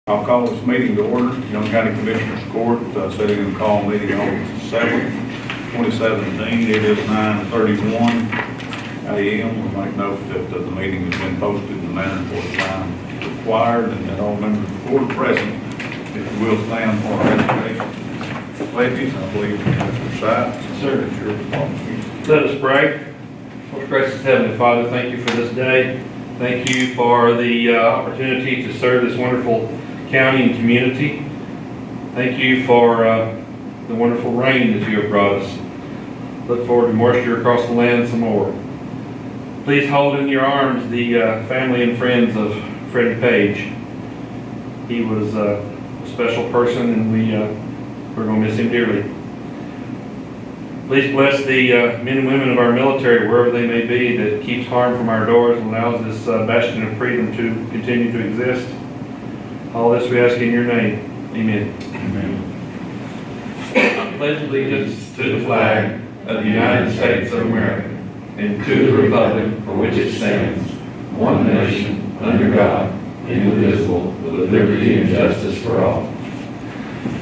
I'll call this meeting to order, Young County Commissioners Court, setting and call meeting on 7/2017. It is 9:31 a.m. We'll make note that the meeting has been posted in the manner for the time required, and that all members of the board present, if you will, stand for our resignation pledges. I believe Mr. Sykes, sir, it's your department. Let us pray. Most gracious Heavenly Father, thank you for this day. Thank you for the opportunity to serve this wonderful county and community. Thank you for the wonderful rain that you have brought us. Look forward to moisture across the land some more. Please hold in your arms the family and friends of Freddie Page. He was a special person, and we're going to miss him dearly. Please bless the men and women of our military, wherever they may be, that keeps harm from our doors and allows this bastion of freedom to continue to exist. All this we ask in your name. Amen. Amen. I pledge allegiance to the flag of the United States of America and to the republic for which it stands, one nation, under God, indivisible, with liberty and justice for all.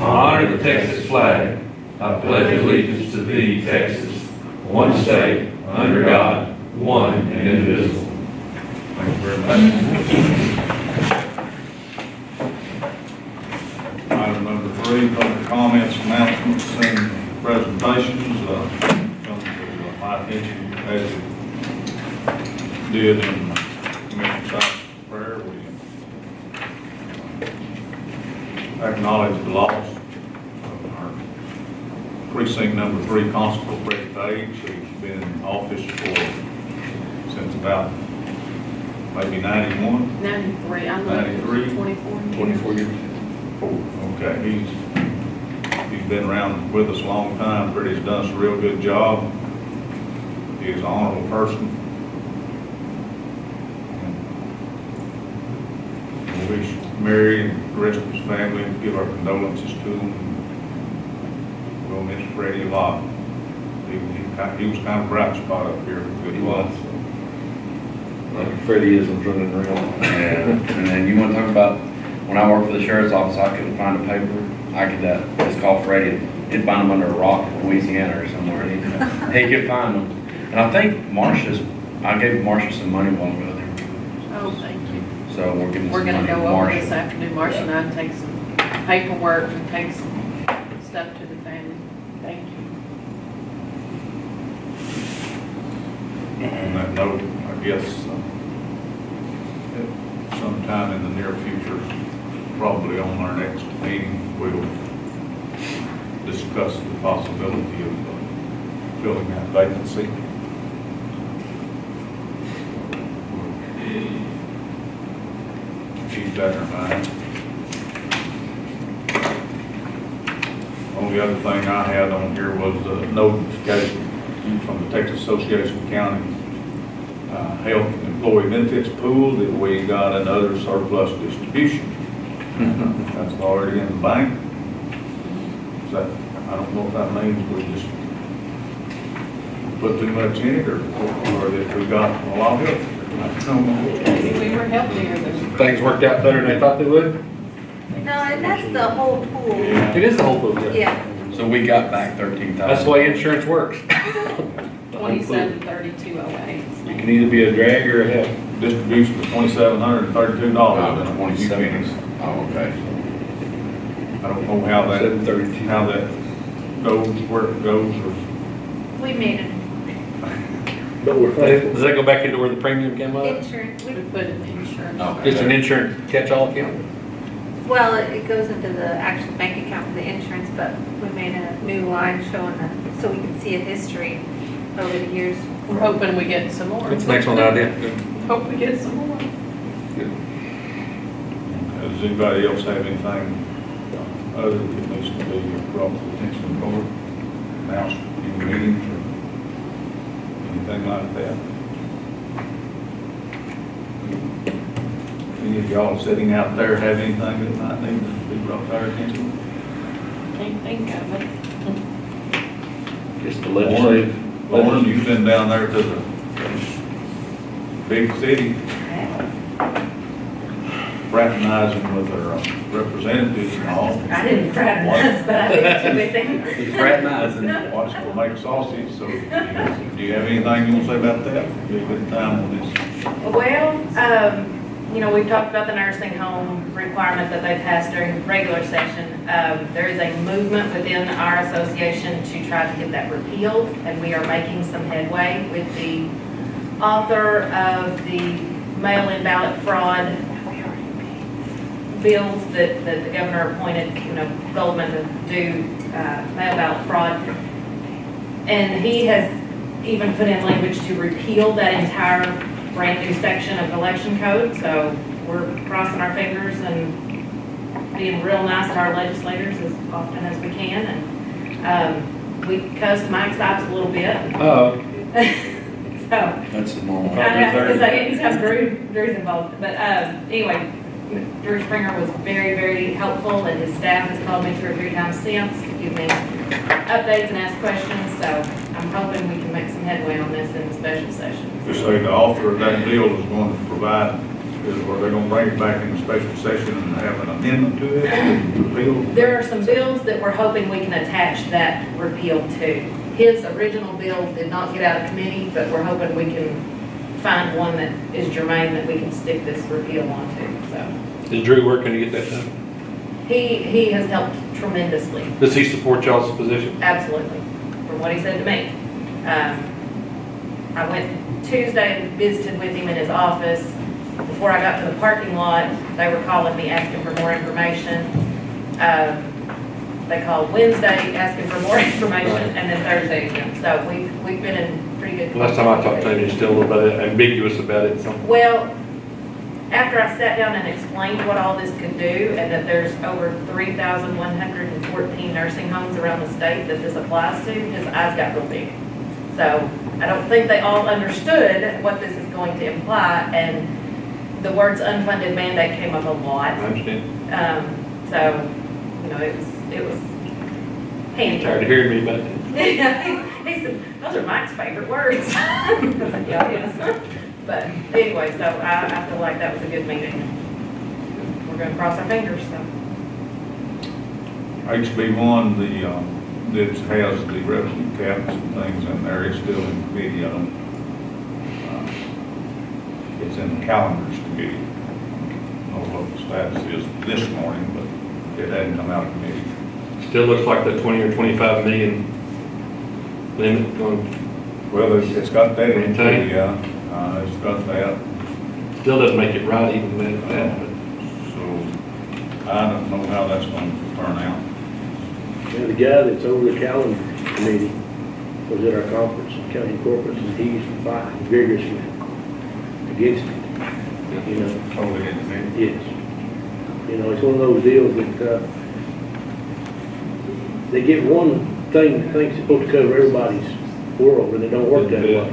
I honor the Texas flag. I pledge allegiance to thee, Texas, one state, under God, one and indivisible. Thank you very much. Item number 3, public comments, announcements, and presentations. Come to my attention as it did in Commissioner Sykes' prayer. We acknowledge the loss of our precinct number 3 constable, Freddie Page. He's been in office since about maybe 91. 93. I'm 93? 24 years. Okay, he's been around with us a long time. Freddie's done us a real good job. He is an honorable person. And we wish Mary and the rest of his family to give our condolences to him. We'll miss Freddie a lot. He was kind of a bright spot up here. He was. Like Freddie isn't running around. Yeah, and then you want to talk about when I worked for the sheriff's office, I couldn't find a paper. I could just call Freddie. He'd find them under a rock in Louisiana or somewhere. He could find them. And I think I gave Marcia some money while ago there. Oh, thank you. So we're giving We're some going money to to go over Marcia. this afternoon. Marcia and I take some paperwork and take some stuff to the family. Thank you. On that note, I guess sometime in the near future, probably on our next meeting, we'll discuss the possibility of filling that vacancy. Keep that in mind. Only other thing I had on here was the notification from the Texas Association of County Health and Employee Benefits Pool that we got another surplus distribution. That's already in the bank. So I don't know if that means we just put too much in it or that we got a lot of it. I don't know. We were healthier than. Things worked out better than they thought they would. No, and that's the whole pool. Yeah. It is the whole book. Yeah. So we got back $13,000. That's the way insurance works. 273208. You can either be a drag or a help. Distribution was $2,732. Oh, and 27 pennies. Oh, okay. I don't know how that goes, where it goes, or We made an Does that go back into where the premium came up? insurance, We put it in the insurance. Okay. Just an insurance catch-all account? well, it goes into the actual bank account for the insurance, but we made a new line showing so we can see a history over the years. We're hoping we get some more. That's an excellent idea. Hope we get some more. does anybody else have anything other that needs to be brought to the attention of the board, announced in meetings or anything like that? Any of y'all sitting out there have anything that might need to be brought to our attention? Can't think of it. Just the legislative. Lauren, you've been down there to the big city fraternizing with our representatives and all. I didn't fraternize, but I visited with him. He's fraternizing. Watch for make sausage, so do you have anything you want to say about that? Be a good time on this. Well, you know, we've talked about the nursing home requirement that they passed during regular session. There is a movement within our association to try to get that repealed, and we are making some headway with the author of the mail-in ballot fraud bills that the governor appointed, you know, Goldman to do mail ballot fraud. And he has even put in language to repeal that entire brand new section of the election code. So we're crossing our fingers and being real nice to our legislators as often as we can. And we cussed Mike Sipes a little bit. Oh, So That's the normal. I have to say, anytime Drew's involved, but anyway, Drew Springer was very, very helpful, and his staff has called me 2 or 3 times since to give me updates and ask questions, so I'm hoping we can make some headway on this in the special session. Just say the author of that bill is going to provide, or they're going to bring it back in the special session and have an amendment to it, repeal. There are some bills that we're hoping we can attach that repeal to. His original bill did not get out of committee, but we're hoping we can find one that is germane that we can stick this repeal onto, so. is Drew working to get that done? He has helped tremendously. Does he support y'all's position? Absolutely, from what he said to me. I went Tuesday and visited with him in his office. Before I got to the parking lot, they were calling me asking for more information. They called Wednesday asking for more information, and then Thursday again. So we've been in pretty good. Last time I talked to him, he was still a little bit ambiguous about it, so. Well, after I sat down and explained what all this could do, and that there's over 3,114 nursing homes around the state that this applies to, his eyes got real big. So I don't think they all understood what this is going to imply, and the words unfunded mandate came up a lot. I understand. So, you know, it was handy. Tired of hearing me about it. He said, those are Mike's favorite words. I was like, yeah, yes. But anyway, so I feel like that was a good meeting. We're gonna cross our fingers, so. HB1, that has the revenue caps and things in there, it's still in committee. It's in the calendars committee. I don't know what the status is this morning, but it hadn't come out of committee. Still looks like the 20 or 25 million limit going, Well, it's got that in it, Maintain. yeah, it's got that. still doesn't make it right even with that, but. So I don't know how that's going to turn out. Yeah, the guy that's over the calendar committee was at our conference, county corporate, and he's fighting vigorously against it, you know. Totally independent. Yes. You know, it's one of those deals that, they get one thing that thinks it's supposed to cover everybody's world, and it don't work that way.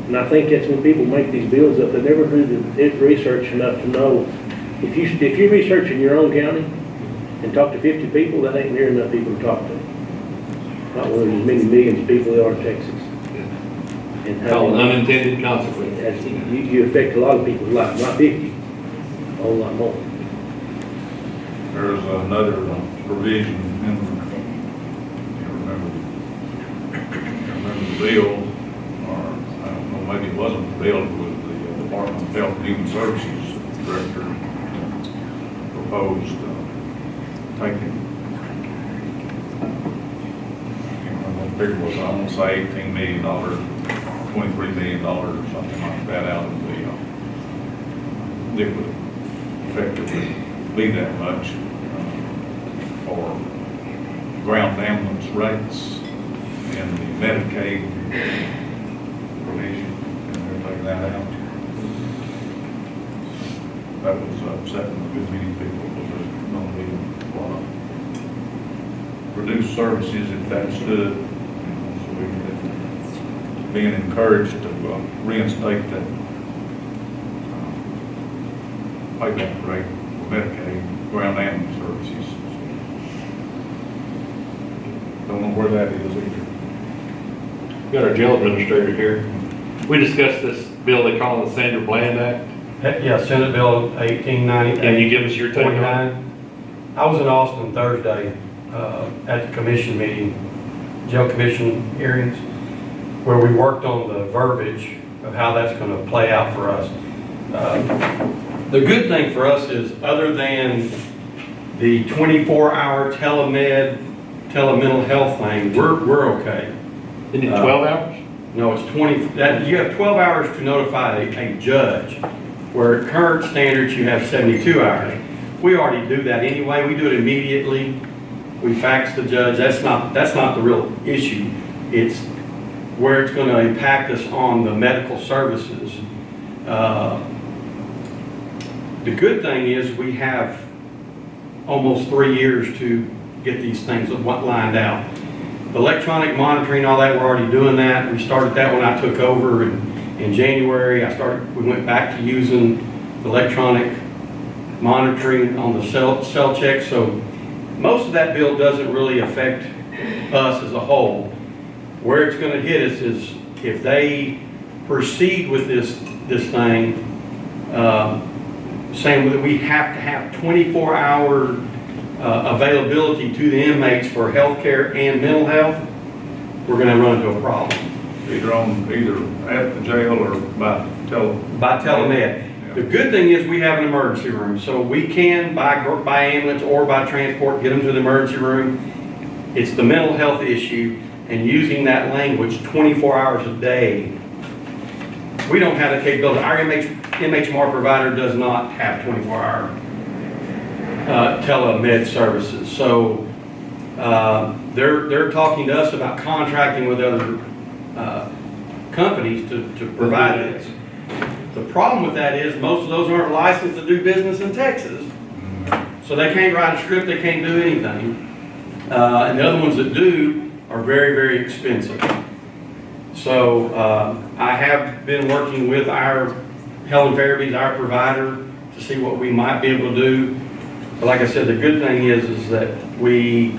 And I think that's when people make these bills up, they never do the research enough to know, if you research in your own county and talk to 50 people, that ain't near enough people to talk to. Not when there's as many millions of people there are in Texas. And how Called unintended consequences. you affect a lot of people's lives, not 50, a whole lot more. There's another provision in the, you remember the bill, or I don't know, maybe it wasn't the bill, it was the Department of Health and Human Services Director proposed taking, I can't remember what the figure was, I want to say $18 million, $23 million or something like that out of the, it would effectively be that much for ground ambulance rates and the Medicaid provision, and they're taking that out. That was upsetting a good many people, because there's going to be a lot of reduced services if that stood. So we're being encouraged to reinstate that payback rate for Medicaid ground ambulance services. Don't know where that is either. Got our jail administrator here. We discussed this bill they call the Sandra Bland Act, Yeah, Senate Bill 1890. Can you give us your take on it? 49. I was in Austin Thursday at the commission meeting, jail commission hearings, where we worked on the verbiage of how that's going to play out for us. The good thing for us is, other than the 24-hour telemental health thing, we're okay. Isn't it 12 hours? No, it's 20, you have 12 hours to notify a judge, where at current standards, you have 72 hours. We already do that anyway. We do it immediately. We fax the judge. That's not the real issue. It's where it's going to impact us on the medical services. The good thing is we have almost 3 years to get these things lined out. Electronic monitoring, all that, we're already doing that. We started that when I took over in January. We went back to using electronic monitoring on the cell check. So most of that bill doesn't really affect us as a whole. Where it's going to hit us is if they proceed with this thing, saying that we have to have 24-hour availability to the inmates for health care and mental health, we're going to run into a problem. Either at the jail or by telemed. Yeah. The good thing is we have an emergency room, so we can, by ambulance or by transport, get them to the emergency room. It's the mental health issue, and using that language 24 hours a day, we don't have the capability. Our MHMR provider does not have 24-hour telemed services. So they're talking to us about contracting with other companies to provide this. The problem with that is most of those aren't licensed to do business in Texas. So they can't write a script, they can't do anything. And the other ones that do are very, very expensive. So I have been working with our Helen Fairby's, our provider, to see what we might be able to do. But like I said, the good thing is that we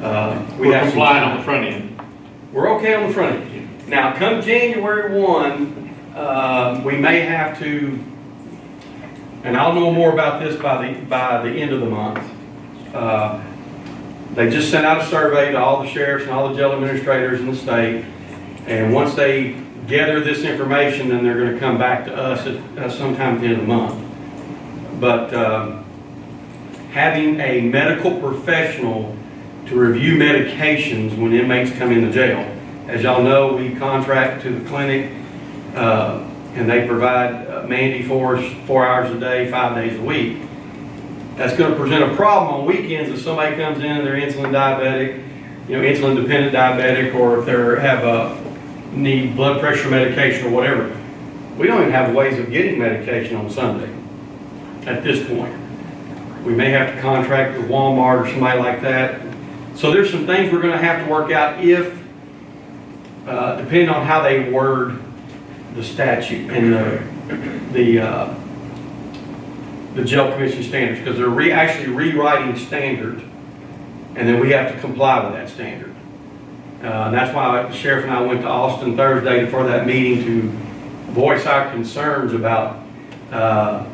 have compliant on the front end. We're okay on the front end. Now, come January 1, we may have to, and I'll know more about this by the end of the month. They just sent out a survey to all the sheriffs and all the jail administrators in the state, and once they gather this information, then they're going to come back to us at sometime at the end of the month. But having a medical professional to review medications when inmates come into jail. As y'all know, we contract to the clinic, and they provide Mandy for us 4 hours a day, 5 days a week. That's going to present a problem on weekends if somebody comes in and they're insulin diabetic, insulin dependent diabetic, or if they need blood pressure medication or whatever. We don't even have ways of getting medication on Sunday at this point. We may have to contract with Walmart or somebody like that. So there's some things we're going to have to work out depending on how they word the statute and the jail commission standards, because they're actually rewriting standards, and then we have to comply with that standard. And that's why the sheriff and I went to Austin Thursday for that meeting to voice our concerns about, that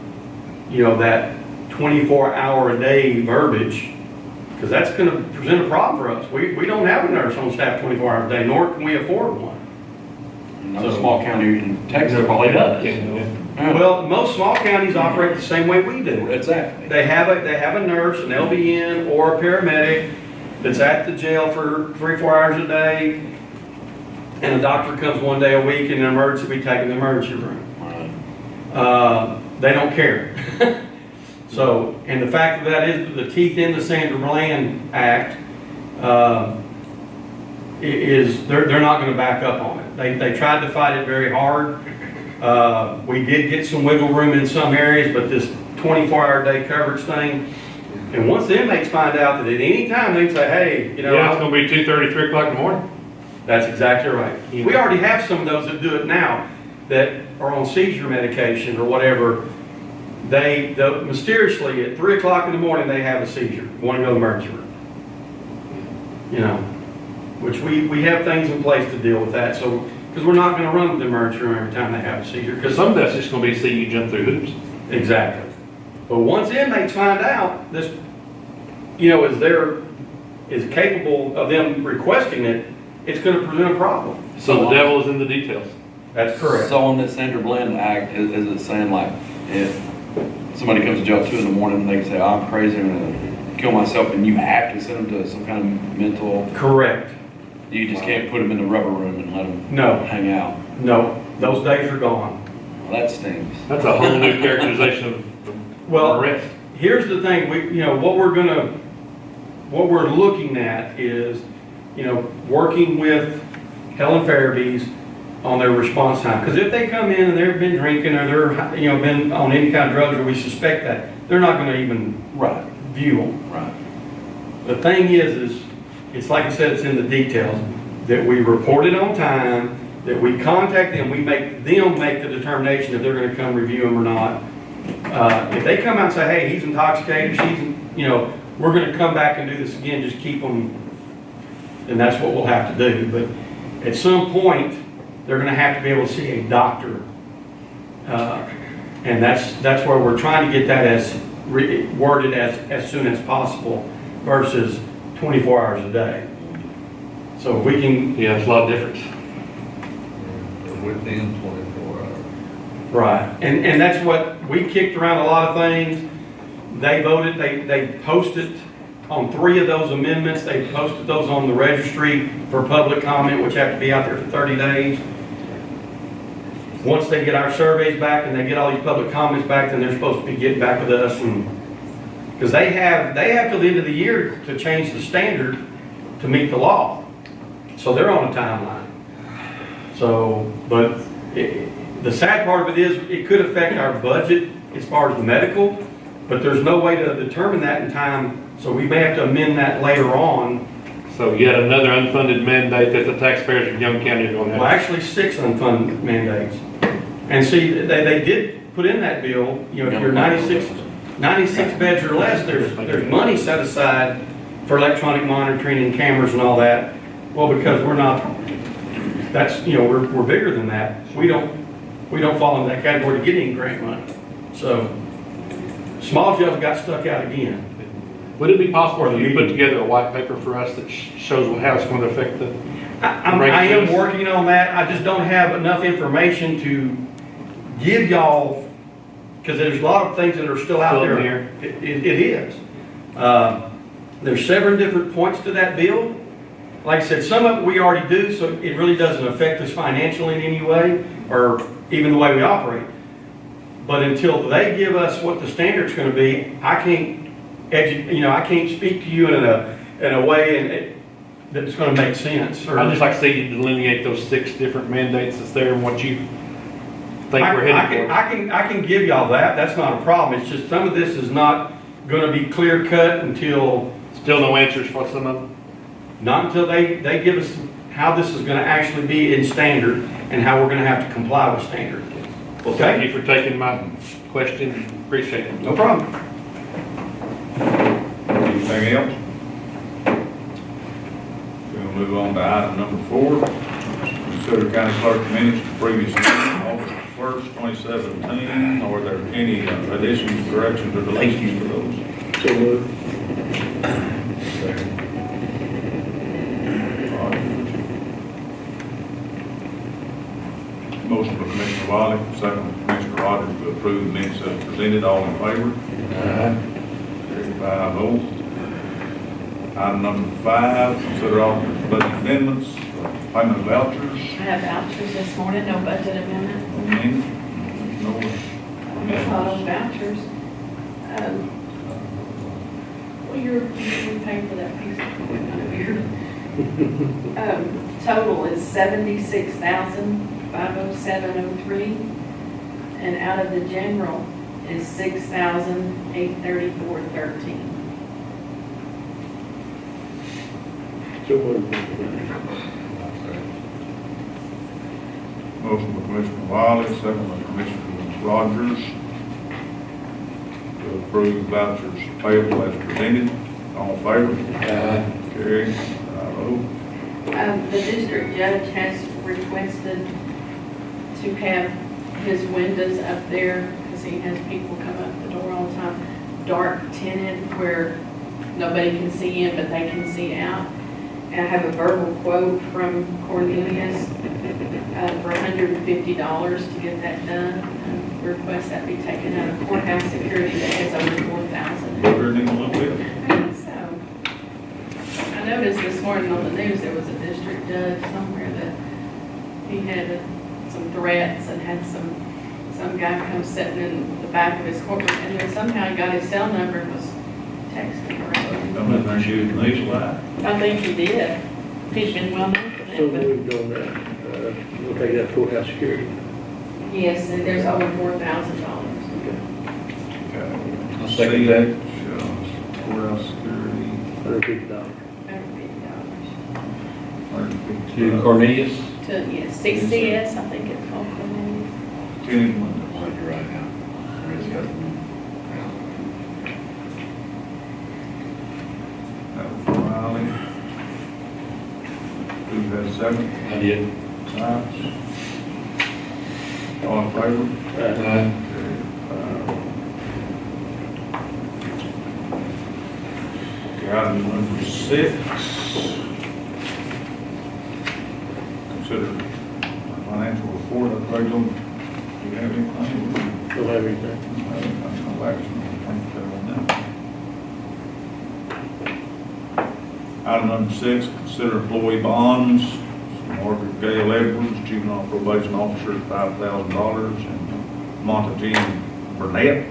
24-hour-a-day verbiage, because that's going to present a problem for us. We don't have a nurse on staff 24 hours a day, nor can we afford one. No small county in Texas Probably does. Well, most small counties operate the same way we do. Exactly. They have a nurse, an LVN, or a paramedic that's at the jail for 3-4 hours a day, and a doctor comes one day a week in an emergency, we take them to the emergency room. They don't care. So, and the fact of that is, the teeth in the Sandra Bland Act they're not going to back up on it. They tried to fight it very hard. We did get some wiggle room in some areas, but this 24-hour-a-day coverage thing, and once the inmates find out that at any time they can say, hey, It's going to be 2:30, 3 o'clock in the morning. that's exactly right. We already have some of those that do it now that are on seizure medication or whatever. They mysteriously at 3 o'clock in the morning they have a seizure, want to go to the emergency room. Which we have things in place to deal with that. So because we're not going to run to the emergency room every time they have a seizure. Because some of that's just going to be seeing you jump through hoops. Exactly. But once inmates find out this, is capable of them requesting it, it's gonna present a problem. So the devil is in the details. That's correct. So on this Sandra Bland Act, is it saying like, if somebody comes to jail at 2 in the morning, they say, I'm crazy, I'm gonna kill myself, and you have to send them to some kind of mental, Correct. you just can't put them in the rubber room and let them No, hang out? no, those days are gone. Well, that stings. That's a whole new characterization of Well, arrest. here's the thing, what we're looking at is, working with Helen Farabee's on their response time. Because if they come in and they've been drinking or they're, been on any kind of drugs or we suspect that, they're not gonna even Right, view them. right. The thing is, it's like I said, it's in the details, that we report it on time, that we contact them, we make them make the determination if they're gonna come review them or not. If they come out and say, hey, he's intoxicated, we're gonna come back and do this again, just keep them, and that's what we'll have to do. But at some point, they're gonna have to be able to see a doctor. And that's where we're trying to get that worded as soon as possible versus 24 hours a day. So if we can, Yeah, it's a lot of difference. Within 24 hours. right, and that's what, we kicked around a lot of things. They voted, they posted on 3 of those amendments, they posted those on the registry for public comment, which have to be out there for 30 days. Once they get our surveys back and they get all these public comments back, then they're supposed to be getting back with us, and, because they have till the end of the year to change the standard to meet the law. So they're on a timeline. So, but the sad part of it is, it could affect our budget as far as the medical, but there's no way to determine that in time, so we may have to amend that later on. So yet another unfunded mandate that the taxpayers of Young County are gonna Well, have. actually, 6 unfunded mandates. And see, they did put in that bill, if you're 96 beds or less, there's money set aside for electronic monitoring and cameras and all that. Well, because we're not, that's, we're bigger than that. We don't fall into that category to get any grant money. So, small jails got stuck out again. Would it be possible for you to put together a white paper for us that shows how it's going to affect the? I am working on that. I just don't have enough information to give y'all, because there's a lot of things that are still out Still in there. here. It is. There's 7 different points to that bill. Like I said, some of it we already do, so it really doesn't affect us financially in any way, or even the way we operate. But until they give us what the standard's gonna be, I can't I can't speak to you in a way that's gonna make sense. Or I'd just like to see you delineate those 6 different mandates that's there and what you think we're heading for. I can give y'all that. That's not a problem. It's just some of this is not gonna be clear cut until, Still no answers for some of them? not until they give us how this is gonna actually be in standard and how we're gonna have to comply with standard. Well, thank you for taking my question. Appreciate it. No problem. Anything else? We'll move on to item number 4. Consider county clerk minutes to previous meeting, August 1st, 2017. Are there any additions, corrections, or deletions to those? So moved. All right. Motion by Commissioner Wiley, second by Commissioner Rogers to approve the minutes as presented. All in favor? Carried 5-0. Item number 5, consider offerings, budget amendments, payment of vouchers. I have vouchers this morning, no budget amendment. No Total vouchers. Well, you're paying for that piece of equipment over here. Total is $76,507.03, and out of the general is $6,834.13. So moved. Motion by Commissioner Wiley, second by Commissioner Rogers to approve vouchers payable as presented. All in favor? Carried 5-0. The district judge has requested to have his windows up there, because he has people come up the door all the time, dark tinted where nobody can see in, but they can see out. And I have a verbal quote from Cornelius for $150 to get that done. Request that be taken out of courthouse security that has over 4,000. Bigger than a little bit. So, I noticed this morning on the news, there was a district judge somewhere that he had some threats and had some guy come sitting in the back of his courtroom, and then somehow he got his cell number and was texting around. Come in there shooting these lights. I think he did. He's been well known for So that, but moved on that. We'll take that courthouse security. yes, and there's over $4,000. I'll second that. Courthouse security, $150. To Cornelius. To, yes, CCS, I think it's called Cornelius. Kenny, Like you're right now. There is got- that was Riley. Who had a second? I did. Science. All in favor? Aye. Okay, item number 6. Consider financial report of Rachel. Do you have anything? Don't have anything. No action. Thank you on that. Item number 6, consider employee bonds. Margaret Gale Edwards, juvenile probation officer, $5,000, and Monta Jean Burnett,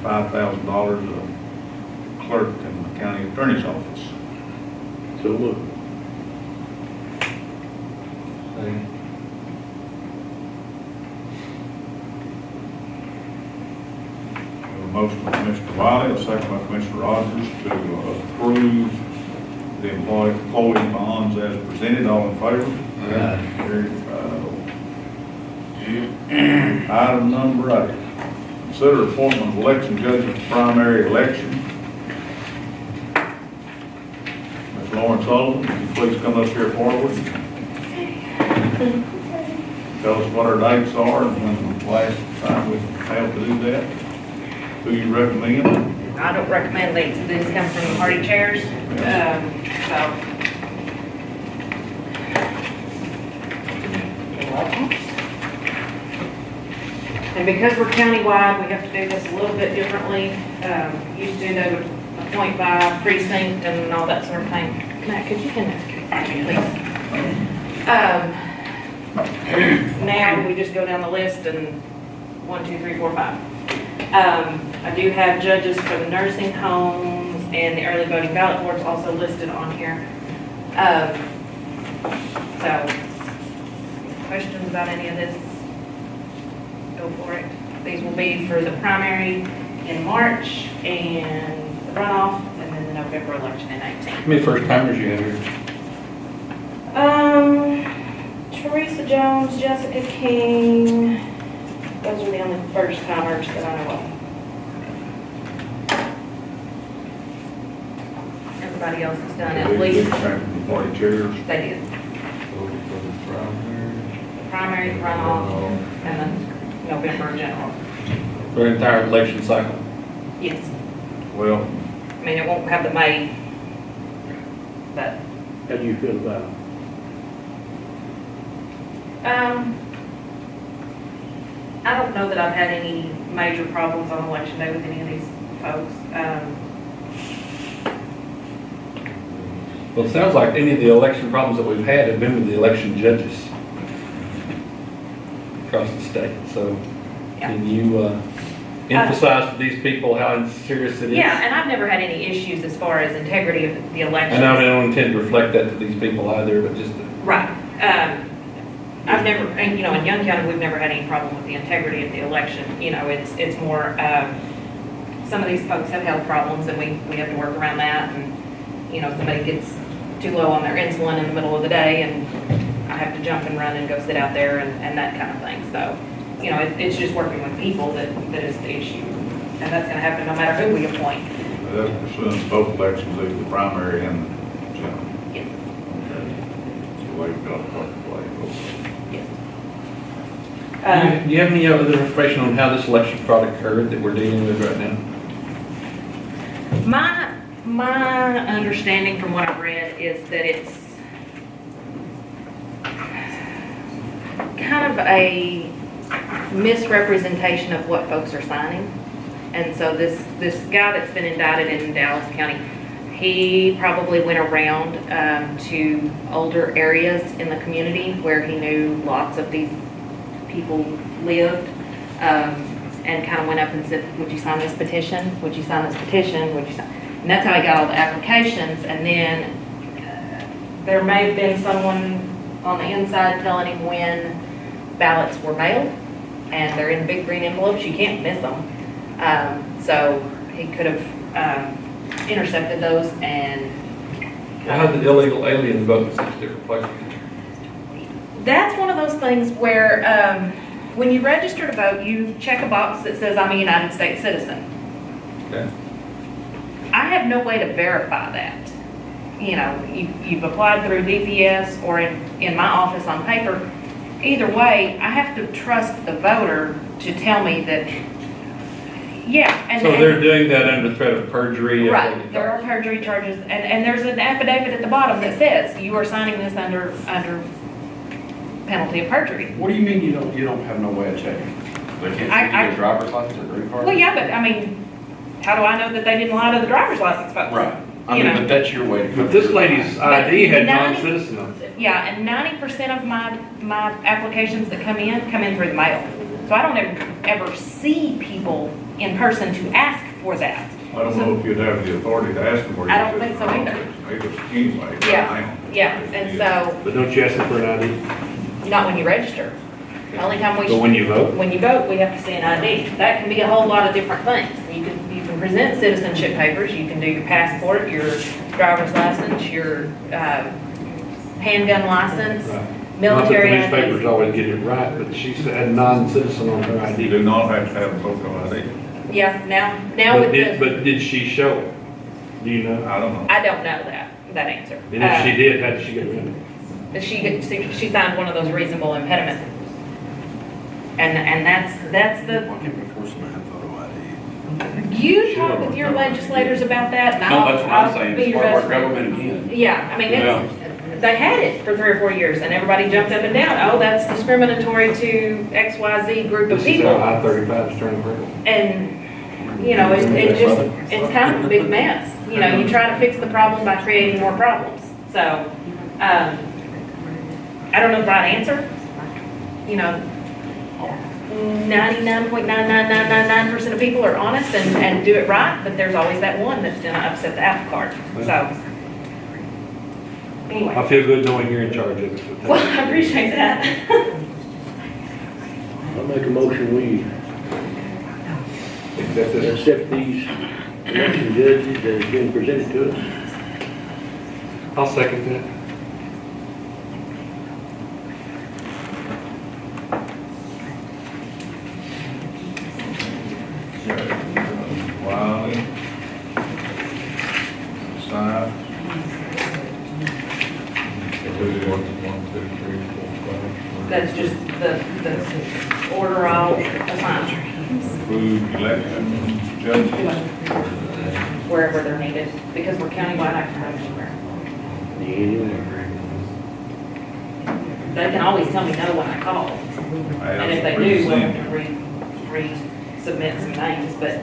$5,000, clerk in the county attorney's office. So moved. A motion by Commissioner Wiley, a second by Commissioner Rogers to approve the employee bonds as presented. All in favor? Carried 5-0. Item number 8, consider appointment of election judges for primary election. Ms. Lawrence Sullivan, would you please come up here forward? Tell us what our dates are and when the last time we failed to do that. Who you recommend? I don't recommend these. These come from the party chairs. So. And because we're countywide, we have to do this a little bit differently. Used to, they would appoint by precinct and all that sort of thing. Matt, could you please? Now, we just go down the list and 1, 2, 3, 4, 5. I do have judges for the nursing homes and the early voting ballot boards also listed on here. So, questions about any of this? Go for it. These will be for the primary in March and the runoff, and then the November election in 18. How many first timers you have here? Teresa Jones, Jessica King, those are the only first timers that I know of. Everybody else has done at least, Party chairs. they did. The primary, the runoff, and the November general. Their entire election cycle. Yes. Well, I mean, it won't have the May, but, How do you feel about it? I don't know that I've had any major problems on election day with any of these folks. Well, it sounds like any of the election problems that we've had have been with the election judges across the state. So can you emphasize to these people how serious it is? Yeah, and I've never had any issues as far as integrity of the election. And I don't intend to reflect that to these people either, but just to Right. I've never, and you know, in Young County, we've never had any problem with the integrity of the election. You know, it's more, some of these folks have health problems and we have to work around that. And, you know, somebody gets too low on their insulin in the middle of the day and I have to jump and run and go sit out there and that kind of thing. So, you know, it's just working with people that is the issue. And that's gonna happen no matter who we appoint. that's pursuing both elections, either the primary and the general. Yes. Okay. So they've got a part to play. Yes. Do you have any other information on how this election fraud occurred that we're dealing with right now? My understanding from what I've read is that it's kind of a misrepresentation of what folks are signing. And so this guy that's been indicted in Dallas County, he probably went around to older areas in the community where he knew lots of these people lived, and kind of went up and said, would you sign this petition? Would you sign this petition? Would you sign? And that's how he got all the applications. And then there may have been someone on the inside telling him when ballots were mailed, and they're in big green envelopes. You can't miss them. So he could have intercepted those and. How did the illegal alien vote in six different places? That's one of those things where when you register to vote, you check a box that says, I'm a United States citizen. Okay. I have no way to verify that. You know, you've applied through DPS or in my office on paper. Either way, I have to trust the voter to tell me that, yeah. And So they're doing that under threat of perjury? Right, there are perjury charges, and there's an affidavit at the bottom that says you are signing this under penalty of perjury. What do you mean you don't have no way of checking? They can't I- check your driver's license or green card? Well, yeah, but I mean, how do I know that they didn't lie to the driver's license folks? Right. I You mean, know. but that's your way to. But this lady's ID had 90 non-citizen on it. Yeah, and 90% of my applications that come in through the mail. So I don't ever see people in person to ask for that. I don't know if you'd have the authority to ask them where you. I don't think so either. Anyway. right Yeah, now. yeah, and so, But don't you ask them for an ID? not when you register. The only time But when you vote? When you vote, we have to see an ID. That can be a whole lot of different things. You can present citizenship papers, you can do your passport, your driver's license, your handgun license, military Not that the newspapers IDs. always get it right, but she had non-citizen on her You ID. do not have to have a photo ID. Yeah, now with the, But did she show it? Do you know? I don't know. I don't know that answer. And if she did, how did she get rid of it? But she signed one of those reasonable impediment. And that's the, Why can't we force them to have photo ID? you talk with your legislators about that, and No, I'll, that's what I'm I'll saying, be it's your what our best friend. government again. Yeah, I mean, it's, they had it for 3 or 4 years, and everybody jumped up and down, oh, that's discriminatory to XYZ group of This is people. how I-35 is turning purple. And, you know, it's kind of a big mess. You know, you try to fix the problem by creating more problems. So, I don't know the right answer. You know, 99.99999% of people are honest and do it right, but there's always that one that's gonna upset the apple cart. So, anyway. I feel good knowing you're in charge of it. Well, I appreciate that. I'll make a motion, we Accept it. accept these election judges that have been presented to us. I'll second that. Wiley. Side. 1, 2, 3, 4, 5. That's just the order I'll assign, Approve election judges. wherever they're needed, because we're countywide, I can have anywhere. They can always tell me no when I call, and if they do, we'll have to resubmit some names, but,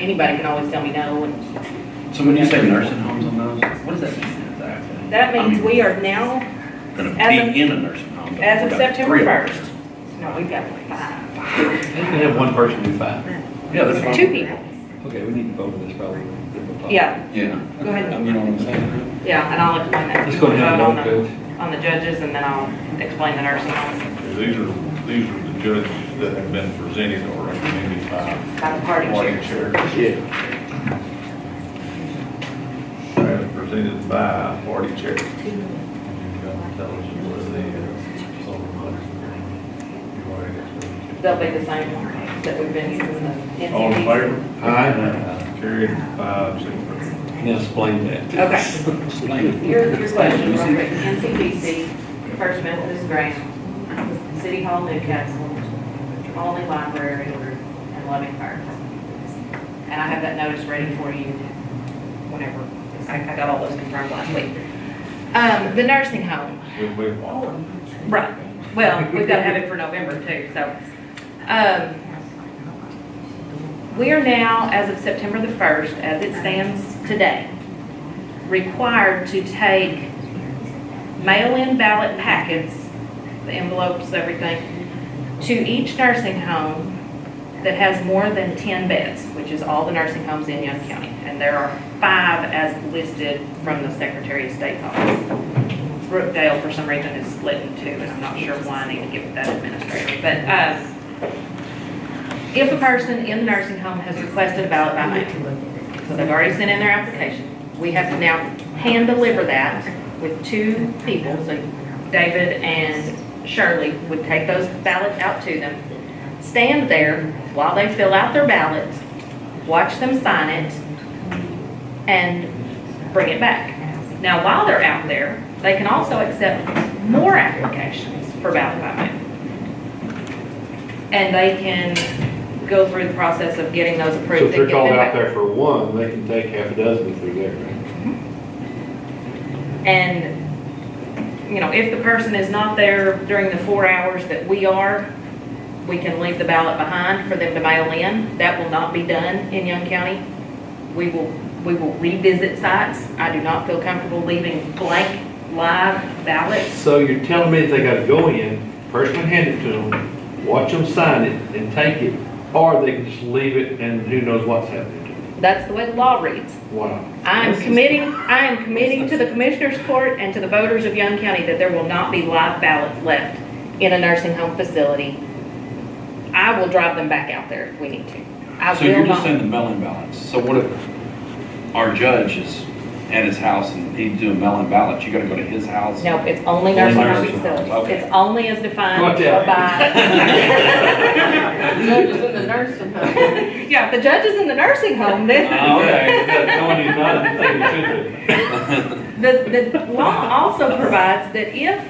anybody can always tell me no, and So when you say nursing homes on those, what does that mean exactly? that means we are now, Gonna as of- be in a nursing home. but as of we've got September 3 of them. 1st, no, we've got 5, You can have one person do 5. Yeah, that's fine. 2 people, Okay, we need to vote on this probably. yeah, Yeah. Go ahead. You know what I'm saying? yeah, and I'll explain that. Let's go ahead and Vote vote, Coach. on the judges, and then I'll explain the nursing homes These are the judges that have been presented or recommended by by the party party chairs. chairs. Yeah. As presented by party chair. They'll be the same that we've been using the NCD. All in favor? Aye. Carried 5-0. Now explain that. Okay. Your question, real quick, NCDC First Methodist Graham, City Hall Newcastle, Olney Library, and Loving Fire. And I have that notice ready for you whenever, I got all those confirmed last week. The nursing home, right, well, we've got to have it for November too, so. We are now, as of September the 1st, as it stands today, required to take mail-in ballot packets, the envelopes, everything, to each nursing home that has more than 10 beds, which is all the nursing homes in Young County. And there are 5 as listed from the Secretary of State's office. Brookdale, for some reason, is split in 2, and I'm not sure why. I need to get that administrator. But if a person in the nursing home has requested a ballot by mail, so they've already sent in their application, we have to now hand deliver that with 2 people. So David and Shirley would take those ballots out to them, stand there while they fill out their ballot, watch them sign it, and bring it back. Now, while they're out there, they can also accept more applications for ballot by mail. And they can go through the process of getting those approved. So if they're and get called them out back. there for one, they can take half a dozen through there, right? And, you know, if the person is not there during the 4 hours that we are, we can leave the ballot behind for them to mail in. That will not be done in Young County. We will revisit sites. I do not feel comfortable leaving blank live ballots. So you're telling me that they gotta go in, person hand it to them, watch them sign it and take it, or they can just leave it and who knows what's happening to it? That's the way the law reads. Wow. I am committing to the Commissioners Court and to the voters of Young County that there will not be live ballots left in a nursing home facility. I will drive them back out there if we need to. I So you're will just not. saying the mail-in ballots. So what if our judge is at his house and he's doing mail-in ballots? You gotta go to his house? No, it's only nursing home nursing homes, facilities. okay. It's only as defined Watch out. by. Judges in the nursing home. Yeah, if the judge is in the nursing home, then. Okay. No one is not the thing it should be. The law also provides that if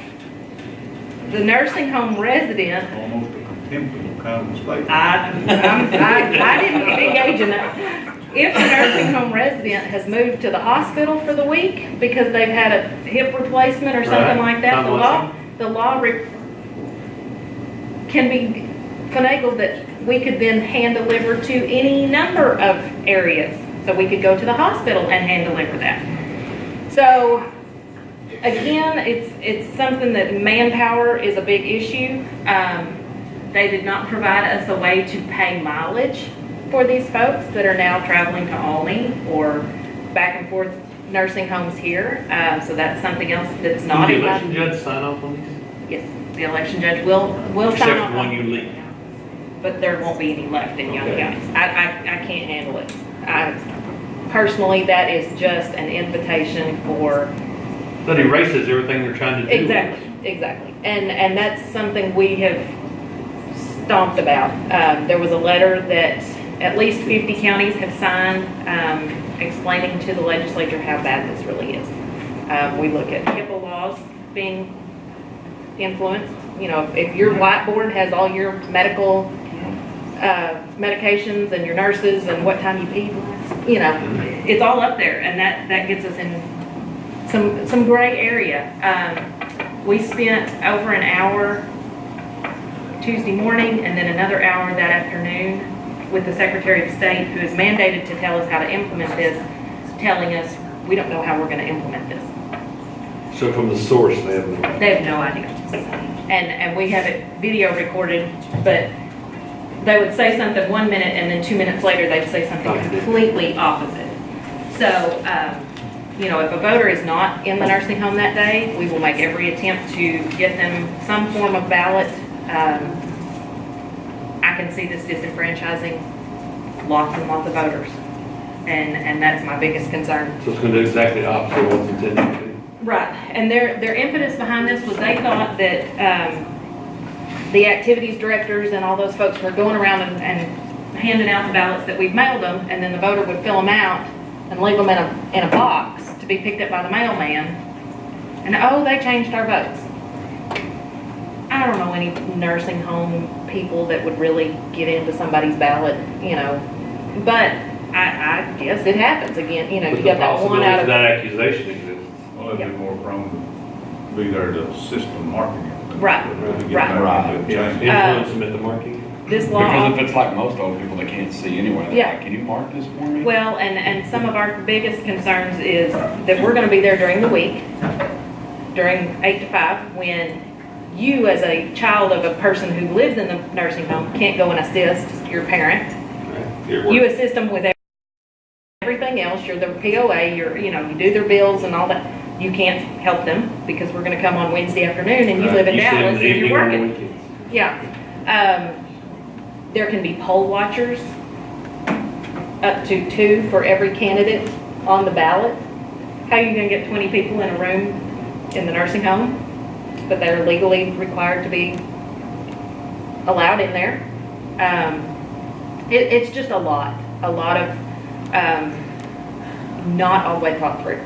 the nursing home resident, Almost a contemptible kind of mistake. I didn't engage in that. If the nursing home resident has moved to the hospital for the week because they've had a hip replacement or something Right. like that, Convalescent. the law can be finagled that we could then hand deliver to any number of areas. So we could go to the hospital and hand deliver that. So again, it's something that manpower is a big issue. They did not provide us a way to pay mileage for these folks that are now traveling to Olney or back and forth nursing homes here. So that's something else that's not Will in the my. election judge sign off on these? Yes, the election judge will sign Except off for when on you it, leave. but there won't be any left in Young Okay. County. I can't handle it. Personally, that is just an invitation for. That erases everything they're trying to do. Exactly. And that's something we have stomped about. There was a letter that at least 50 counties have signed, explaining to the legislature how bad this really is. We look at HIPAA laws being influenced. You know, if your whiteboard has all your medical medications and your nurses and what time you pee, you know, it's all up there, and that gets us in some gray area. We spent over an hour Tuesday morning and then another hour that afternoon with the Secretary of State, who is mandated to tell us how to implement this, telling us we don't know how we're going to implement this. So from the source, they have no. They have no idea. And we have it video recorded, but they would say something 1 minute and then 2 minutes later they'd say something completely opposite. So, you know, if a voter is not in the nursing home that day, we will make every attempt to get them some form of ballot. I can see this disenfranchising lots and lots of voters. And that's my biggest concern. So it's gonna do exactly the opposite of what's intended to do. Right, and their impetus behind this was they thought that the activities directors and all those folks were going around and handing out the ballots that we've mailed them, and then the voter would fill them out and leave them in a box to be picked up by the mailman. And oh, they changed our votes. I don't know any nursing home people that would really get into somebody's ballot, you know, but I guess it happens again, you know, But you the got that one out possibility of. that accusation exists. Well, it'd be more prone to be there to assist in marketing it. than Right, to really get right. back into Yeah, change. influence them at the marketing. This law. Because if it's like most old people, they can't see anyway. They're Yeah. like, can you mark this for me? Well, and some of our biggest concerns is that we're gonna be there during the week, during 8 to 5, when you, as a child of a person who lives in the nursing home, can't go and assist your parent. You assist them with everything else, you're the POA, you know, you do their bills and all that. You can't help them because we're gonna come on Wednesday afternoon and you live in You see them Dallas in the and you're evening or on the working. weekends. Yeah. There can be poll watchers, up to 2 for every candidate on the ballot. How are you gonna get 20 people in a room in the nursing home? But they're legally required to be allowed in there. It's just a lot of, not all the way thought through.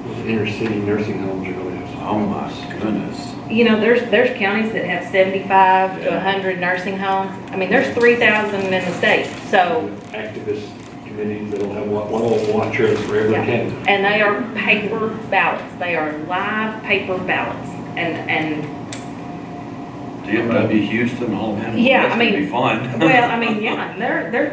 Those inner city nursing homes are going to have. Oh my goodness. You know, there's counties that have 75 to 100 nursing homes. I mean, there's 3,000 in the state, so. Activist committees that'll have one little watcher for every Yeah. candidate. And they are paper ballots. They are live paper ballots. And, DFW, Houston, all of them. Yeah, That's I gonna mean- be fun. well, I mean, yeah, they're,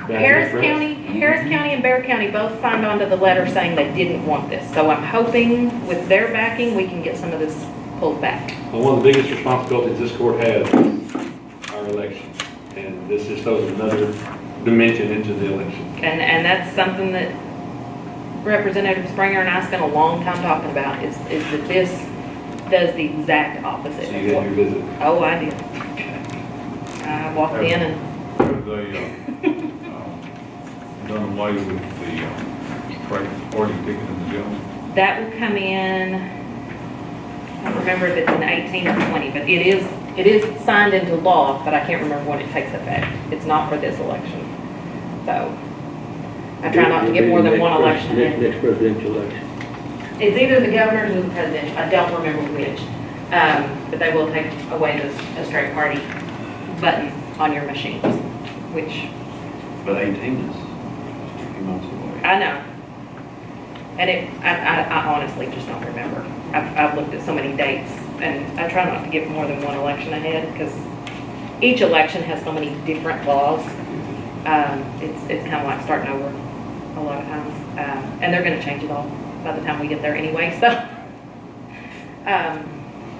Harris County and Bear County both signed on to the letter saying they didn't want this. So I'm hoping with their backing, we can get some of this pulled back. Well, one of the biggest responsibilities this court has is our election. And this just throws another dimension into the election. And that's something that Representative Springer and I spent a long time talking about, is that this does the exact opposite. So of you had what- your visit. Oh, I did. I walked in and, Have they, done away with the, trade party ticket in the jail? that will come in, I don't remember if it's in 18 or 20, but it is signed into law, but I can't remember when it takes effect. It's not for this election. So, I try not to get more than one election in. Next presidential election. It's either the governor's or the presidential, I don't remember which. But they will take away the straight party button on your machines, which, But 18 is just a few months away. I know. And I honestly just don't remember. I've looked at so many dates, and I try not to get more than one election ahead, because each election has so many different laws. It's kind of like starting over a lot of times. And they're gonna change it all by the time we get there anyway, so. But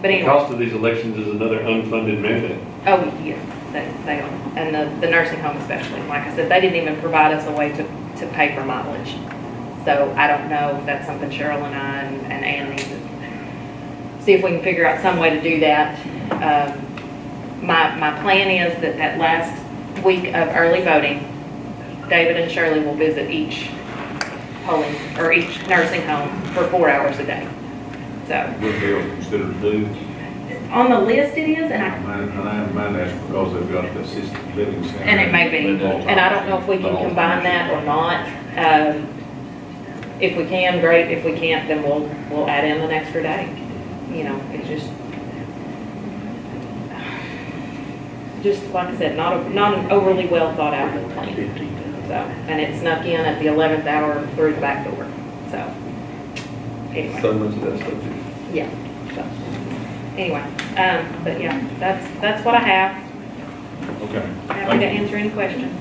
The anyway, cost of these elections is another unfunded mandate. oh, yeah, they are. And the nursing home especially, like I said, they didn't even provide us a way to pay for mileage. So I don't know if that's something Cheryl and I and Ann need to see if we can figure out some way to do that. My plan is that last week of early voting, David and Shirley will visit each polling, or each nursing home for 4 hours a day. So, Would they consider due? on the list it is, and I might ask because they've got the assisted living center. And it may be, and I don't know if we can combine that or not. If we can, great, if we can't, then we'll add in an extra day. You know, it's just like I said, not an overly well thought out plan. So, and it snuck in at the 11th hour through the back door, so. Anyway, So much of that stuff is. yeah, so, anyway, but yeah, that's what I have. Okay. Happy to answer any questions.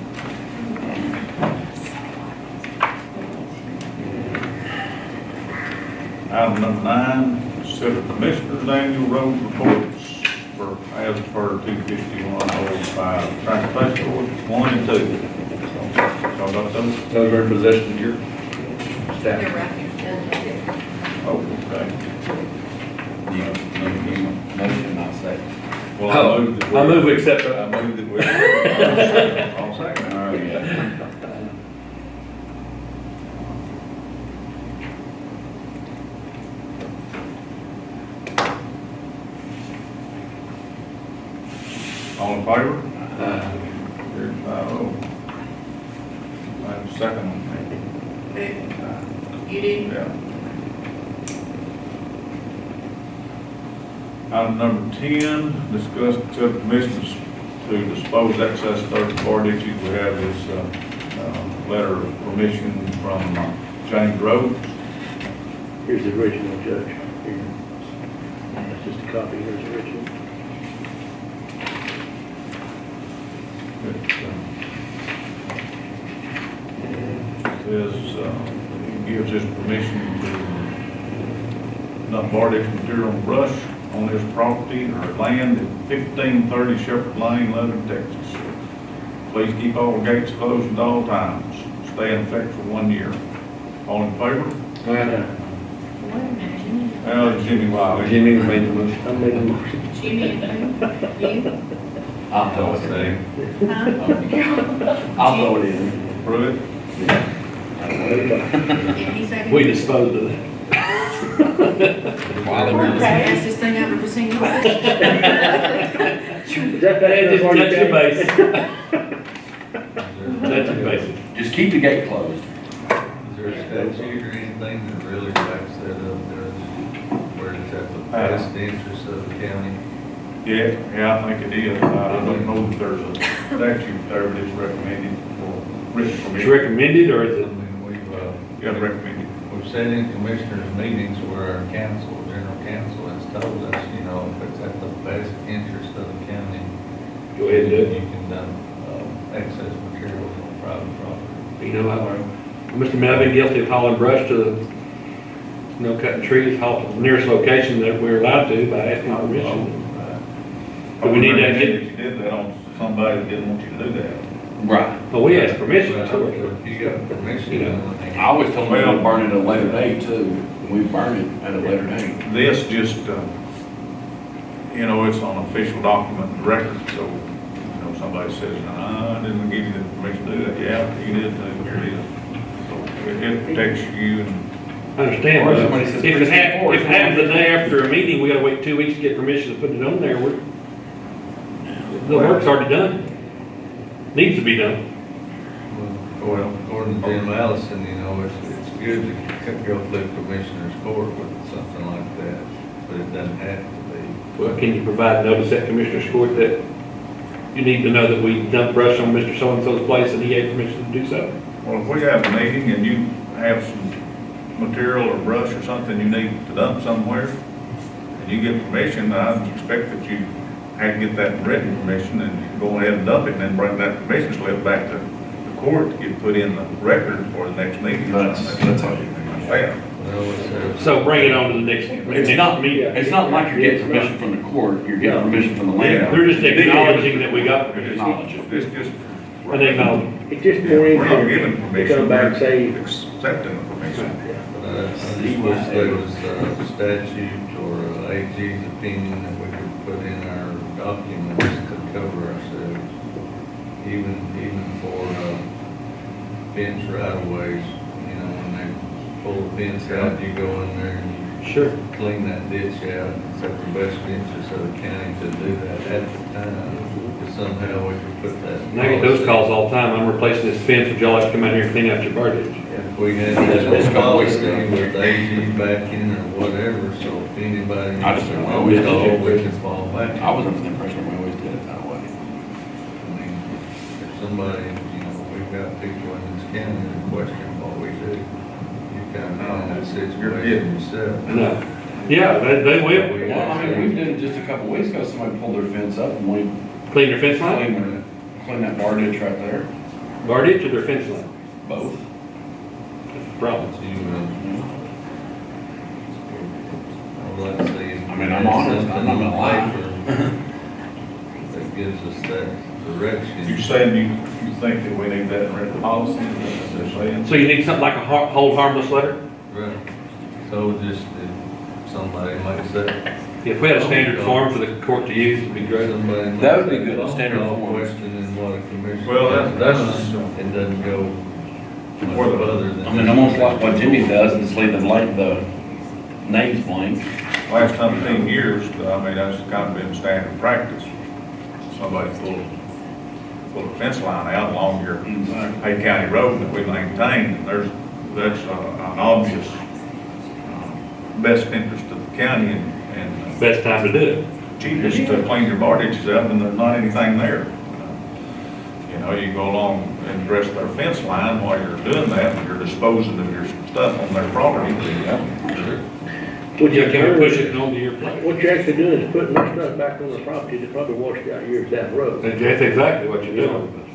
Item number 9, consider Commissioner's annual road reports for as per 25105, transportation orders 1 and 2. Y'all got those? Those are in possession of your staff. Oh, okay. Motion, I'll say. Well, I moved that we- I move we accept it. I moved that we. I'll second. Oh, yeah. All in favor? Here's 5-0. I have a second on that. You did? Yeah. Item number 10, discuss and accept permissions to dispose excess third-party ditches. We have this letter of permission from James Rhodes. Here's the original, Judge. Here. That's just a copy, here's the original. It gives us permission to dump Bardix material and brush on his property or land at 1530 Shepherd Lane, Lubbock, Texas. Please keep all gates closed at all times. Stay in effect for 1 year. All in favor? Wait a minute, Jimmy. Jimmy Wiley. Jimmy made the motion. I'm making a motion. Jimmy and who? You? I'll throw it in. Huh? I'll throw it in. Pruitt? Did he second? We disposed of it. Ask this thing out of the single. Is that Just already touch your paid? base. Touch your base. Just keep the gate closed. Is there a statute or anything that really backs that up there, where it's at the best interest of the county? Yeah, I think it is. I don't know if there's a statute there, but it's recommended for written It's permission. recommended, or is I it? mean, Yeah, recommended. we've sat in commissioners' meetings where our council, general council has told us, you know, if it's at the best interest of the county, Go ahead and do it. you can dump excess materials on private property. You know, Mr. Mayor, I've been guilty of hauling brush to, cutting trees, haul to the nearest location that we're allowed to by asking permission. Do we need that? You did that on somebody that didn't want you to do that. Right. Well, we asked permission Well, to it. if you got permission, You know, then I always told them to burn it at a later date too. We burn it at a later date. This just, it's on official document record, so, somebody says, I didn't give you the permission to do that. Yeah, you did, here it is. So it protects you and I understand, Or but somebody says, if it "Please happens, report." if it happens the day after a meeting, we gotta wait 2 weeks to get permission to put it on there, the work's already done. Needs to be done. well, according to Jim Allison, it's good to go through commissioner's court with something like that, but it doesn't have to be. Well, can you provide notice at Commissioner's Court that you need to know that we dumped brush on Mr. So-and-so's place and he gave permission to do so? well, if we have a meeting and you have some material or brush or something you need to dump somewhere, and you get permission, I expect that you have to get that written permission and go ahead and dump it and then bring that permission slip back to the court to get put in the record for the next meeting. That's all you Yeah. Well, it's, So bring it on to the next meeting. It's not like you're getting permission from the court, you're getting permission from the landowner. They're just acknowledging that we got permission. Acknowledge it. It's just. And they know. It's just Yeah, more we're not info giving to permission, come back and we're say, accepting the permission. I just wish there was a statute or a AG's opinion that we could put in our documents to cover ourselves, even for fence right-of-ways, when they pull the fence out, you go in there and Sure. you clean that ditch out. It's at the best interest of the county to do that at the time, but somehow we could put that. And I get those calls all the time. I'm replacing this fence. Would y'all like to come out here and clean out your garbage? If we had that policy with AG backing or whatever, so if anybody I needs just to don't know, know. We just- we can fall back. I was under the impression we always did it that way. I mean, if somebody, we've got people in this county that question what we do, you kind of know that situation yourself. No. Yeah, they will. Well, I mean, we did it just a couple weeks ago, somebody pulled their fence up and we Clean your fence line? cleaned that bar ditch right there, Bar ditch or their fence line? both. That's the problem. I'd like to see. I mean, I'm honest, I'm not gonna lie. That gives us that direction. You saying you think that we need that in written policy, is that what they're saying? So you need something like a hold harmless letter? Right. So just if somebody makes that. If we had a standard form for the court to use, it'd be great. Somebody makes That would be that good, a standard phone call form. questioning what a commissioner. Well, has that's- done. It doesn't go much For the- further than. I mean, almost like what Jimmy does, is leave the names blank. Last 15 years, that's kind of been standard practice. Somebody pull a fence line out along your Hay County road that we maintain, and that's an obvious best interest of the county, and best time to do it. Cheapest to clean your bardages out and there's not anything there. You know, you go along and dress their fence line while you're doing that, and you're disposing of your stuff on their property. What You you're can't push doing, it onto your place. what you're actually doing is putting their stuff back on the property that probably washed out years down the road. That's exactly what you're doing.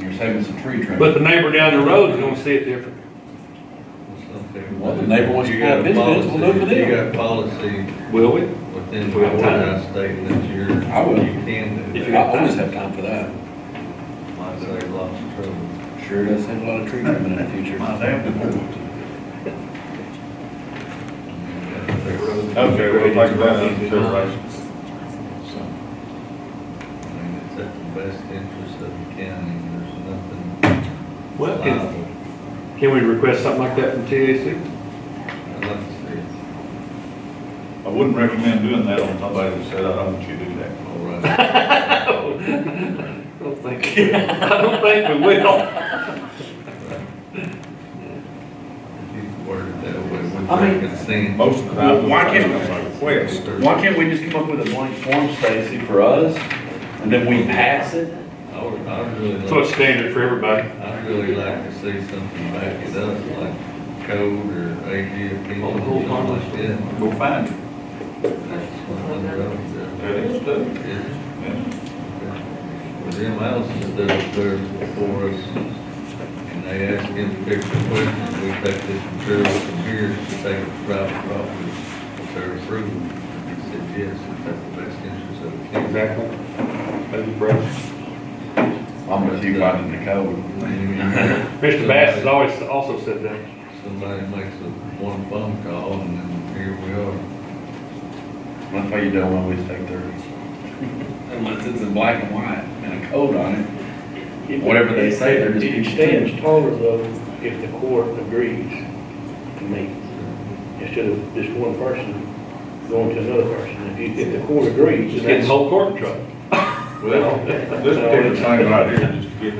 You're saving some tree trimming. But the neighbor down the road is gonna see it different. Well, the neighbor wants You to put got a fence, we'll do it for policy, you them. got policy Will we? within If the we have time. courthouse stating that you're, I will. you can do If that. you I always have time for that. Might save lots of trouble. Sure does save a lot of tree trimming in the future. My damn. Okay, Okay, we'll take that into consideration. I mean, it's at the best interest of the county, there's nothing Well, liable. can we request something like that from TAC? I'd like to see it. I wouldn't recommend doing that on somebody that said, I don't want you to do that. All right. I don't think we will. If you word it that way, with I mean, their consent. Most of the time. Why can't- Request. Why can't we just come up with a blank form, Stacy, for us, and then we pass it? I would really So it's like, standard for everybody. I'd really like to see something back it up, like code or AG opinion or something like that. Go find it. That's what I'm going That is good. to do. Yeah. With them Allison stood up there before us, and they asked him to pick the questions, we take this material from here to take it to private property, if they're approved. He said, yes, if that's the best interest of the county. Exactly. Thank you, brother. I'm with you finding the code. Mr. Bass has always also said that. Somebody makes one phone call, and then here we are. That's why you don't always take theirs. Unless it's in black and white and a code on it. Whatever they say, they're just. It stands taller though if the court agrees to meet, instead of just one person going to another person. If the court agrees, Just then getting the that's. whole court in trouble. Well, this particular thing right here, just get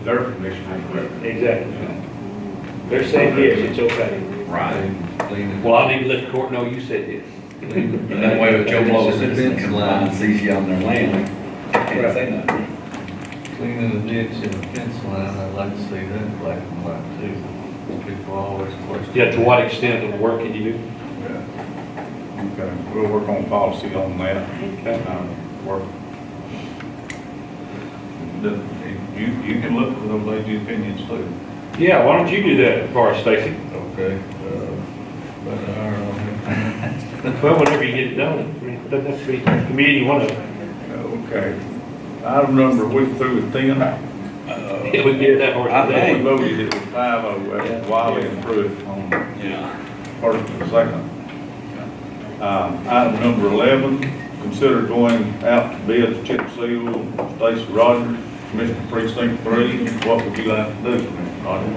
their permission. Exactly. They're saying yes, it's okay. Right. Cleaning. Well, I need to let the court know you said yes. And that way if Joe Blow citizen comes by and sees you on their land, can't say nothing. Cleaning the ditch and the fence line, I'd like to see that black and white too. People always question. Yeah, to what extent of work can you do? Okay, we'll work on policy on that. Work. You can look for those AG opinions too. Yeah, why don't you do that for us, Stacy? Okay, but I don't know. Well, whenever you get it done, I mean, it doesn't have to be a committee, one of them. Okay. Item number, we through with 10. Yeah, we can get that horse I today. think- We voted it was 5-0, that's Wiley and Pruitt on Yeah. first and second. Item number 11, consider going out to bid to chip seal Stacy Rogers, Commissioner Precinct 3. What would you like to do, Commissioner Rogers?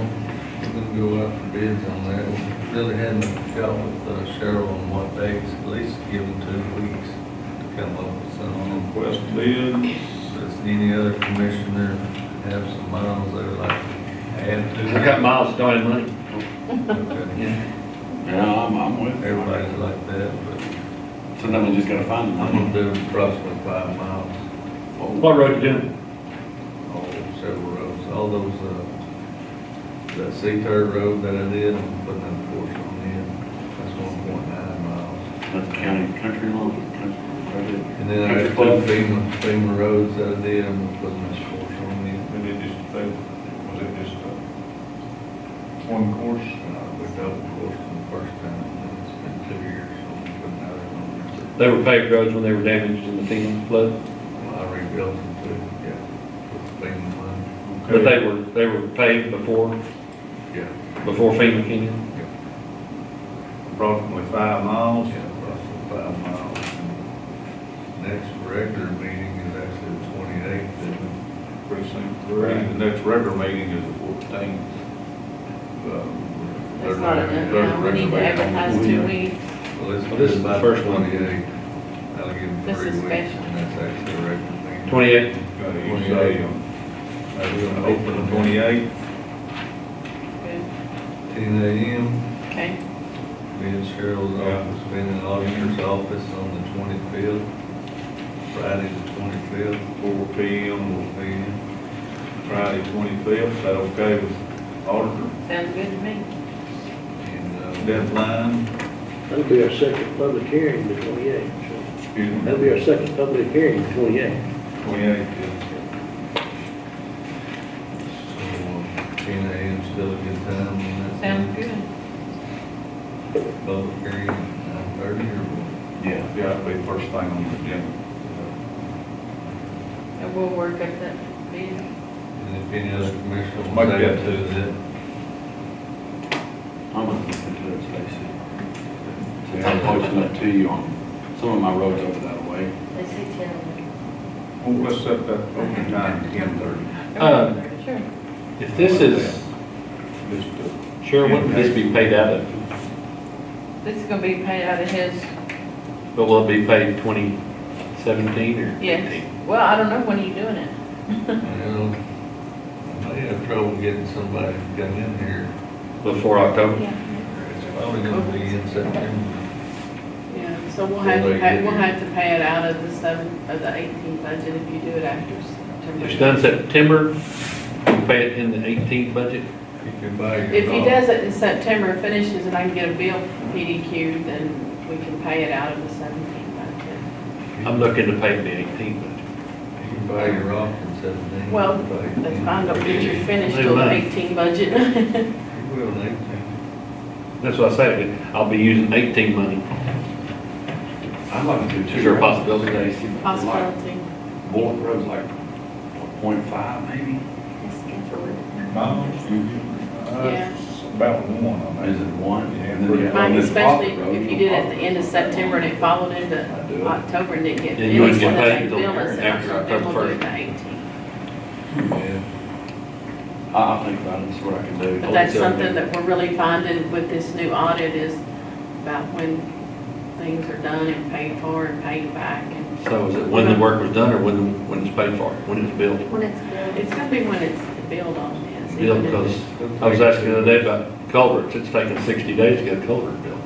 We're gonna go out for bids on that. We really hadn't got with Cheryl on what dates, at least give them 2 weeks to come up with something. Request bids. Does any other commissioner have some miles they would like to add to I that? got miles of donate money. Okay. Yeah, I'm with you. Everybody's like that, but So then we just gotta find I'm them. gonna do approximately 5 miles. What road you doing? Oh, several roads, all those, that C-Turd road that I did, I'm putting that portion on in, that's 1.9 miles. That's county country lawn. And then I got Country club. 2 FEMA roads that I did, I'm putting this portion on in. And it just, was it just one course? We double course for the first time, and it's been 2 years, so I'm putting that on They were paved roads when they were damaged in the FEMA flood, there. I rebuilt them too, yeah, with FEMA money, but they were paved before yeah. FEMA came in. Approximately 5 miles. Yeah, approximately 5 miles. Next regular meeting is actually the 28th, and Precinct 3. The next regular meeting is the 14th. That's not enough, now we need to advertise 2 weeks. well, let's Well, do this is the about first one. 28th. That'll give them This 3 is weeks, special. and that's actually a regular meeting. 28th. You say, we're gonna open the 28th. Good. 10 a.m. Okay. Be Me and Cheryl's office, been in the auditor's office on the 25th, Friday the 25th, 4 P.M., 4 p.m. Friday 25th, is that okay with auditor? Sounds good to me. And, Deadline, That'll be our second public hearing, the 28th. excuse me. That'll be our second public hearing, the 28th. 28th, so, 10 a.m. still a good time on that? Sounds good. Public hearing, 9:30 or what? yeah, that'll be the first thing on the agenda. And we'll work up that bid. And if any other commissioner Make wants to that add to that, I'm gonna look into it, Stacy. See, I'm close enough to you on some of my roads over that way. They say 10. Well, let's set that open time to 10:30. Sure. If this is, Just, sure, wouldn't this be paid out of, This is gonna be paid out of his, but will it be paid 2017 or 18? yes. Well, I don't know, when are you doing it? well, I may have trouble getting somebody to come in here. Before October? Yeah. It's probably gonna be in September. Yeah, so we'll have to pay, we'll have to pay it out of the 18 budget if you do it after September. It's done September, you pay it in the 18th budget? You can buy your. If he dog. does it in September, finishes, and I can get a bill from PDQ, then we can pay it out of the 17 budget. I'm looking to pay the 18th budget. You can buy your rock in 17. Well, You can buy it that's in fine, don't get your 18. finish till the 18 budget. You will in 18. That's what I say, I'll be using 18 money. I'd like to do two. Is there a possibility? Stacy, but like Possibility. Bullock Road's like 0.5 maybe? They schedule it. Miles? Yeah. It's about one, I Is mean. it one? Yeah, And then pretty you have Mike, this especially Pocket Road, if you did it at the end of September and it followed into October and didn't get Then you wouldn't finished, get when paid they until bill us after out, then we'll do October it the 18th. Yeah. I'll think about it, see what I can do. But that's something that we're really finding with this new audit is about when things are done and paid for and paid back. And So is it when the work was done or when it's paid for, when it's billed? When it's billed. It's gonna be when it's billed on this. Billed because I was asking the other day about culverts, it's taking 60 days to get a culvert built.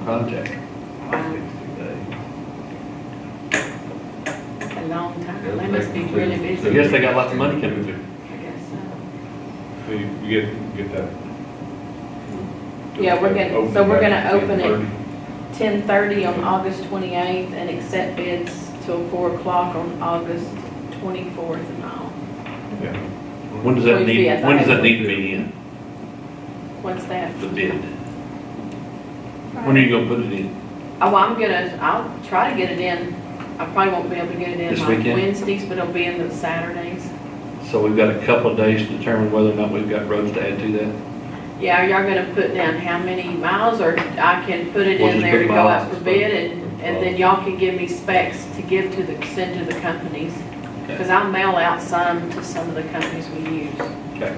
Contract. A long time. They must be really I busy. guess they got lots of money coming through. I guess so. So you get that. Yeah, we're gonna, so we're gonna open it 10:30. 10:30 on August 28th and accept bids till 4 o'clock on August 24th and all. Yeah. When does that need to be in, What's that? the bid? When are you gonna put it in? Oh, I'll try to get it in. I probably won't be able to get it in This like weekend? Wednesdays, but it'll be in the Saturdays. So we've got a couple of days to determine whether or not we've got roads to add to that. Yeah, y'all gonna put down how many miles, or I can put it We'll in just there put to go miles out for and bid, stuff. and then y'all can give me specs to give to send to the companies. Because I'll mail out some to some of the companies we use. Okay.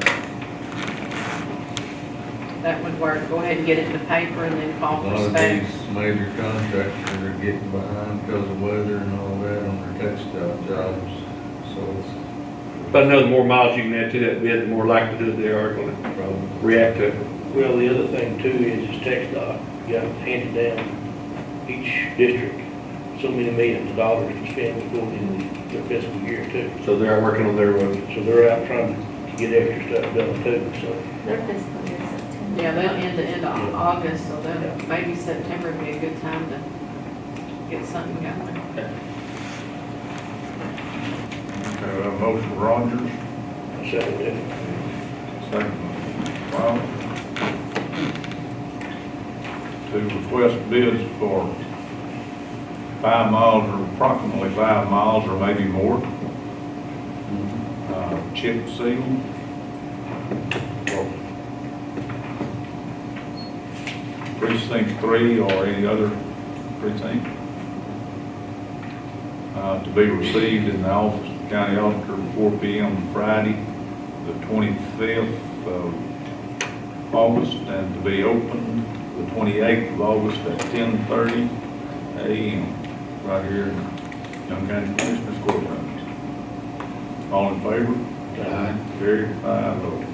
That would work. Go ahead and get it in the paper and then A call lot for of specs. these major contractors are getting behind because of weather and all that on their textile jobs, so it's. But I know the more miles you can add to that bid, the more likelihood they are gonna react to it. Well, the other thing too is TxDOT got handed down each district so many millions of dollars to spend before the end of their fiscal year too. So they're working on their roads. So they're out trying to get extra stuff done too, so. Their fiscal year is September. Yeah, they'll end the end of August, so maybe September would be a good time to get something going. Okay, we have a motion from Rogers, Second, second from Wilder. To request bids for 5 miles or approximately 5 miles or maybe more. Chip seal. for Precinct 3 or any other precinct. To be received in the office of the county auditor at 4 p.m. Friday, the 25th of August, and to be opened the 28th of August at 10:30 a.m. right here in Young County Commissioners Courtroom. All in favor? Aye. Carried 5-0.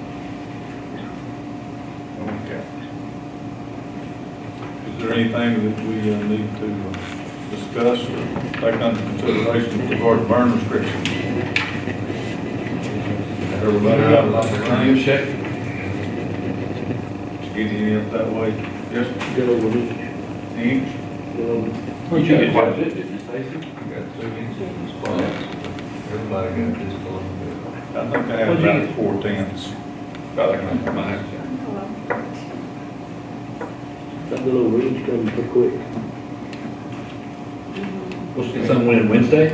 Okay. Is there anything that we need to discuss or take under consideration with regard to burn restrictions? Everybody got a lot of things? Check. Getting it that way? Yes, Get over each, inch? get over. Well, you did quite a bit, didn't you, Stacy? We got 2 inches in spots. Everybody got just a little bit. I think I have What'd you about get? 4/10. About like my house. That little ridge coming pretty quick. Let's get some win Wednesday.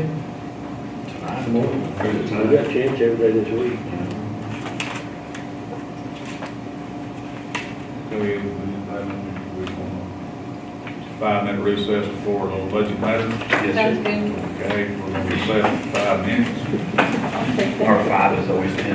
Tomorrow. We got a chance every day this week. Okay, we have 5-minute recess for the budget matters. Sounds good. Okay, we're going to recess for 5 minutes. Or 5 is always 10.